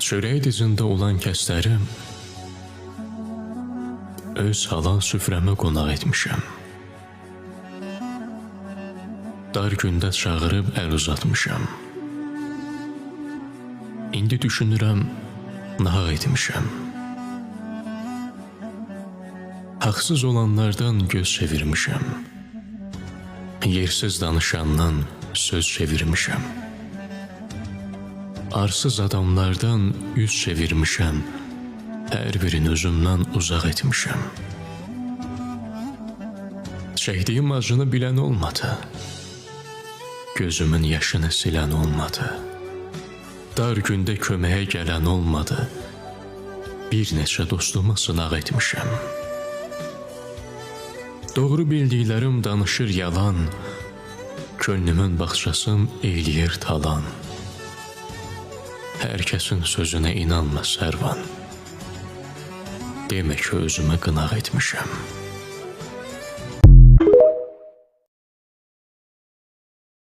Çörək dizində olan kəsləri öz halal süfrəmə qonaq etmişəm. Dar gündə çağırıb əl uzatmışam. İndi düşünürəm, nahaq etmişəm. Haqsız olanlardan göz çevirmişəm. Yersiz danışandan söz çevirmişəm. Arsız adamlardan yüz çevirmişəm. Hər birini özümdən uzaq etmişəm. Çəkdiyim acını bilən olmadı. Gözümün yaşını silən olmadı. Dar gündə köməyə gələn olmadı. Bir neçə dostumu sınaq etmişəm. Doğru bildiklərim danışır yalan. Könlümün bağçasın eyləyir talan. Hər kəsin sözünə inanma Sərvan. Demək ki, özümə qınaq etmişəm.